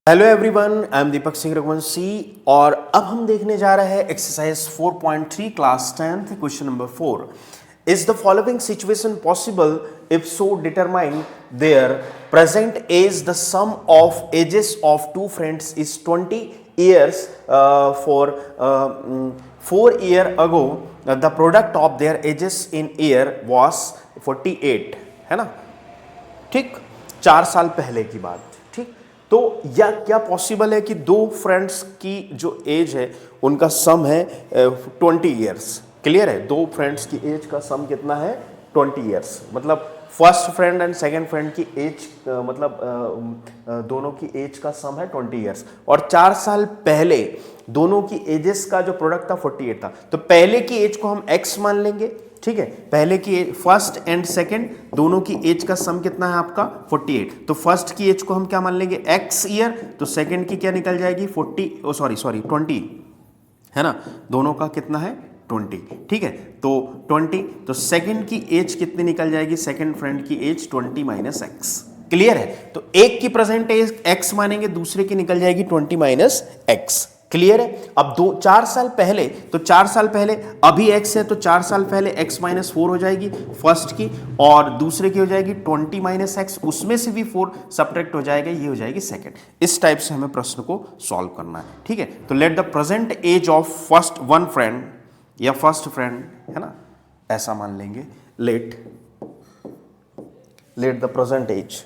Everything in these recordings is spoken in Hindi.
Hello everyone, I am Deepak Singh Raghuvanshi और अब हम देखने जा रहे हैं exercise 4.3 class 10th question number 4. Is the following situation possible if so determine their present age the sum of ages of two friends is 20 years for 4 year ago the product of their ages in year was 48. है ना, ठीक, 4 साल पहले की बात. ठीक, तो या क्या पॉसिबल है कि दो फ्रेंड्स की जो एज है उनका सम है 20 ईयर्स. क्लियर है, दो फ्रेंड्स की एज का सम कितना है 20 ईयर्स. मतलब first friend and second friend की एज दोनों की एज का सम है 20 ईयर्स और 4 साल पहले दोनों की एजेस का जो प्रोडक्ट था 48 था. तो पहले की एज को हम x मान लेंगे. ठीक है, पहले की फर्स्ट एंड सेकंड दोनों की एज का सम कितना है आपका 48. तो फर्स्ट की एज को हम क्या मान लेंगे x ईयर, तो सेकंड की क्या निकल जाएगी 20 है ना. दोनों का कितना है 20. ठीक है, तो 20, तो सेकंड की एज कितनी निकल जाएगी, सेकंड फ्रेंड की एज 20 माइनस एक्स. क्लियर है, तो एक की प्रेजेंट एज x मानेंगे, दूसरे की निकल जाएगी 20 माइनस एक्स. क्लियर है. अब 4 साल पहले, तो 4 साल पहले अभी x है तो 4 साल पहले x माइनस 4 हो जाएगी फर्स्ट की और दूसरे की हो जाएगी 20 माइनस एक्स, उसमें से भी 4 सब्ट्रैक्ट हो जाएगा, ये हो जाएगी सेकंड. इस टाइप से हमें प्रश्न को सॉल्व करना है. ठीक है, तो let the present age of first one friend या फर्स्ट फ्रेंड, है ना, ऐसा मान लेंगे. Let the present age,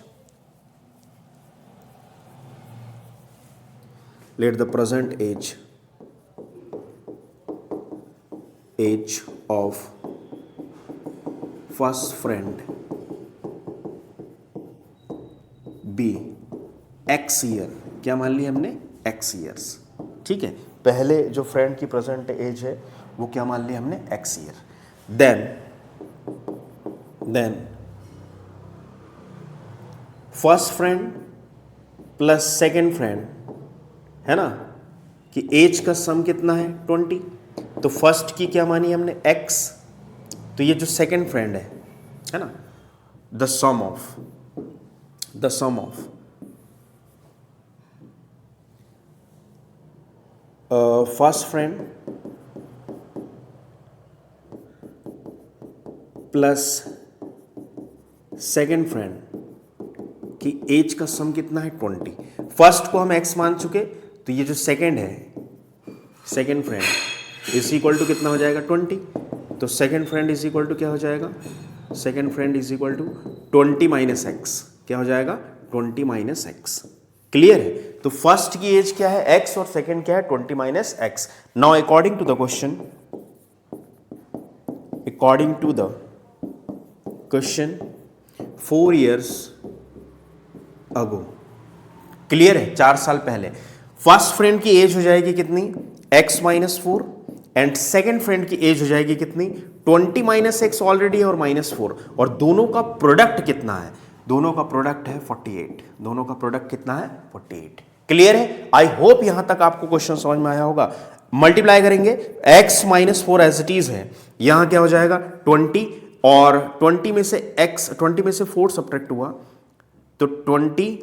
let the present age of first friend be x year. क्या मान लिया हमने x years. ठीक है, पहले जो फ्रेंड की प्रेजेंट एज है वो क्या मान लिया हमने x year. then first friend plus second friend, है ना, कि एज का सम कितना है 20. तो फर्स्ट की क्या मानी हमने x, तो ये जो सेकंड फ्रेंड है ना, the sum of first friend plus second friend कि एज का सम कितना है 20. फर्स्ट को हम x मान चुके, तो ये जो सेकंड है, second friend is equal to कितना हो जाएगा 20. तो second friend is equal to क्या हो जाएगा, second friend is equal to 20 minus x. क्या हो जाएगा 20 माइनस एक्स. क्लियर है, तो फर्स्ट की एज क्या है x और सेकंड क्या है 20 minus x. Now according to the question 4 years ago. Clear है, 4 साल पहले फर्स्ट फ्रेंड की एज हो जाएगी कितनी x minus 4 and second friend की एज हो जाएगी कितनी 20 माइनस एक्स ऑलरेडी है और माइनस 4, और दोनों का प्रोडक्ट कितना है, दोनों का प्रोडक्ट है 48. दोनों का प्रोडक्ट कितना है 48. क्लियर है, आई होप यहां तक आपको क्वेश्चन समझ में आया होगा. मल्टीप्लाई करेंगे x minus 4 as it is है, यहां क्या हो जाएगा 20 और 20 में से 4 सब्ट्रैक्ट हुआ, तो 20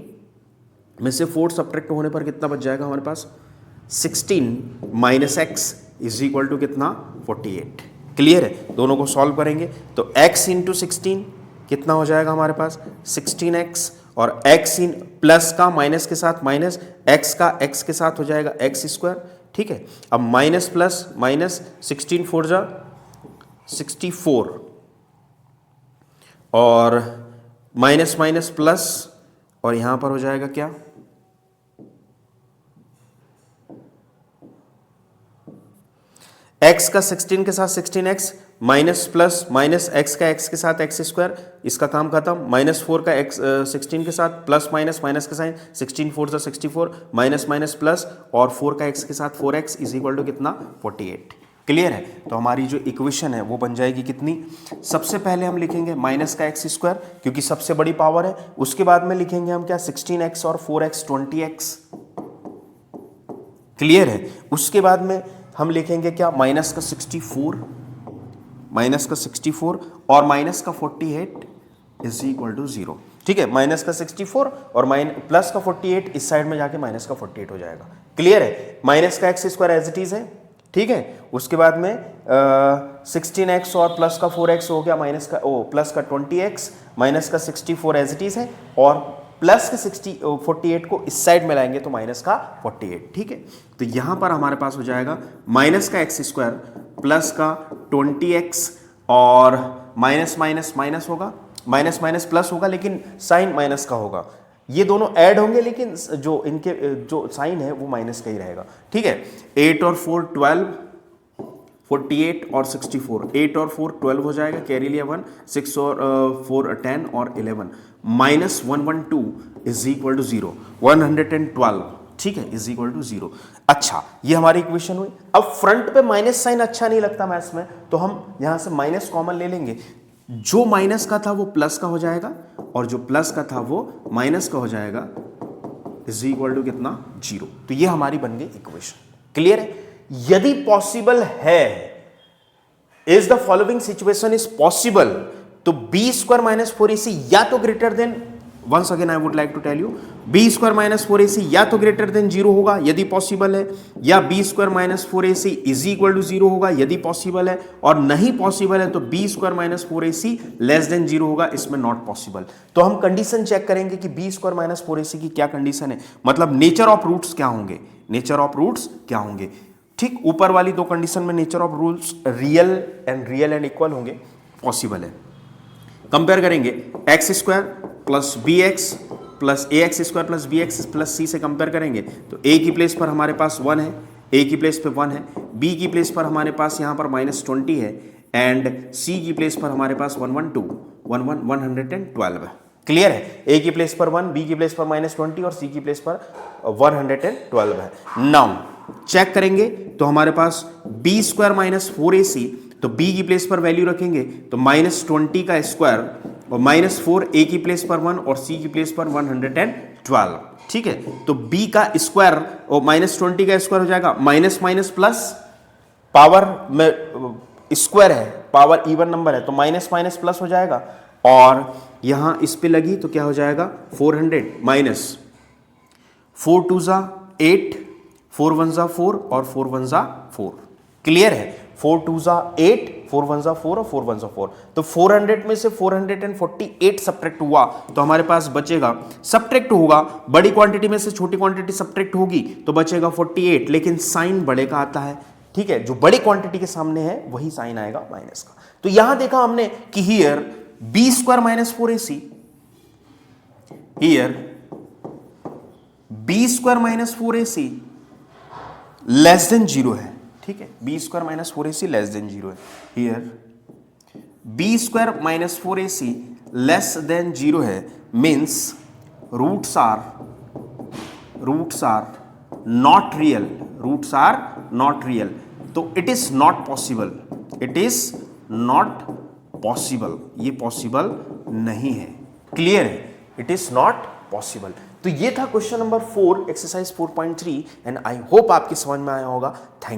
में से 4 सब्ट्रैक्ट होने पर कितना बच जाएगा हमारे पास 16 minus x is equal to कितना 48. क्लियर है, दोनों को सॉल्व करेंगे तो x इंटू 16 कितना हो जाएगा हमारे पास 16x, और x इन प्लस का माइनस के साथ माइनस, x का x के साथ हो जाएगा x स्क्वायर. ठीक है, अब माइनस प्लस माइनस 16 4 जा 64 और माइनस माइनस प्लस, और यहां पर हो जाएगा क्या x का 16 के साथ 16x minus plus minus x का x के साथ x स्क्वायर, इसका काम खत्म. माइनस 4 का x 16 के साथ प्लस माइनस माइनस का साइन 16 4 जा 64 माइनस माइनस प्लस, और 4 का x के साथ 4x इज इक्वल टू कितना 48. क्लियर है, तो हमारी जो इक्वेशन है वो बन जाएगी कितनी, सबसे पहले हम लिखेंगे माइनस का एक्स स्क्वायर क्योंकि सबसे बड़ी पावर है, उसके बाद में लिखेंगे हम क्या 16x और 4x 20x. क्लियर है, उसके बाद में हम लिखेंगे क्या माइनस का 64 और माइनस का 48 इज इक्वल टू 0. ठीक है, माइनस का 64 और प्लस का 48 इस साइड में जाके माइनस का 48 हो जाएगा। क्लियर है, माइनस का x square as it is है, ठीक है। उसके बाद में 16x और प्लस का 4x हो गया, माइनस का प्लस का 20x माइनस का 64 एज इट इज है, और प्लस का 48 को इस साइड में लाएंगे तो माइनस का 48, ठीक है। तो यहां पर हमारे पास हो जाएगा माइनस का एक्स स्क्वायर प्लस का 20x और माइनस माइनस माइनस होगा, माइनस माइनस प्लस होगा लेकिन साइन माइनस का होगा, ये दोनों ऐड होंगे लेकिन जो इनके जो साइन है वो माइनस का ही रहेगा, ठीक है। 8 और 4 12, 48 और 64, 8 और 4 12 हो जाएगा, कैरी लिया 1, 6 और 4 10 और 11, माइनस 112 इज इक्वल टू 0, 112, ठीक है, इज इक्वल टू 0। अच्छा, ये हमारी इक्वेशन हुई। अब फ्रंट पे माइनस साइन अच्छा नहीं लगता मैथ्स में, तो हम यहां से माइनस कॉमन ले लेंगे, जो माइनस का था वो प्लस का हो जाएगा और जो प्लस का था वो माइनस का हो जाएगा, इज इक्वल टू कितना, 0। तो ये हमारी बन गई इक्वेशन। क्लियर है। यदि पॉसिबल है, is the following situation is possible, तो बी स्क्वायर माइनस 4ac या तो greater than, once again I would like to tell you, B square minus 4ac या तो ग्रेटर देन 0 होगा यदि पॉसिबल है, या B square minus 4ac is equal to 0 होगा यदि पॉसिबल है, और नहीं पॉसिबल है तो B square minus 4ac less than 0 होगा, इसमें नॉट पॉसिबल। तो हम कंडीशन चेक करेंगे कि बी स्क्वायर माइनस 4ac की क्या कंडीशन है, मतलब नेचर ऑफ रूट्स क्या होंगे, नेचर ऑफ रूट्स क्या होंगे। ठीक, ऊपर वाली दो कंडीशन में nature of roots real and equal होंगे, पॉसिबल है। कंपेयर करेंगे, x square plus b x plus a x square plus b x plus c से कंपेयर करेंगे तो ए की प्लेस पर हमारे पास 1 है, ए की प्लेस पे 1 है, बी की प्लेस पर हमारे पास यहाँ पर -20 है, एंड सी की प्लेस पर हमारे पास 112 है। क्लियर है, ए की प्लेस पर 1, बी की प्लेस पर -20 और सी की प्लेस पर 112 है। नाउ चेक करेंगे तो हमारे पास बी स्क्वायर माइनस 4ac, तो b की प्लेस पर वैल्यू रखेंगे तो -20 का स्क्वायर और -4, a की प्लेस पर 1 और c की प्लेस पर 112, ठीक है। तो b का स्क्वायर और -20 का स्क्वायर हो जाएगा, माइनस माइनस प्लस, पावर में स्क्वायर है, पावर इवन नंबर है तो माइनस माइनस प्लस हो जाएगा, और यहां इस पे लगी तो क्या हो जाएगा 400 माइनस 4 2 जा 8, 4 1 जा 4 और 4 1 जा 4। क्लियर है, 4 2 जा 8, 4 1 जा 4 और 4 1 जा 4। तो 400 में से 448 सब्ट्रैक्ट हुआ तो हमारे पास बचेगा, सब्ट्रैक्ट होगा, बड़ी क्वांटिटी में से छोटी क्वांटिटी सब्ट्रैक्ट होगी तो बचेगा 48, लेकिन साइन बड़े का आता है, ठीक है। जो बड़ी क्वांटिटी के सामने है वही साइन आएगा माइनस का। तो यहां देखा हमने कि here b square minus 4ac, here b square minus 4ac less than 0 है, ठीक है। B square minus 4ac less than 0 है, here b square minus 4ac less than 0 है, means roots are not real, roots are not real, तो it is not possible, it is not possible, ये पॉसिबल नहीं है। क्लियर है, इट इज नॉट पॉसिबल। तो ये था question number 4 exercise 4.3 and I hope आपकी समझ में आया होगा। Thank you.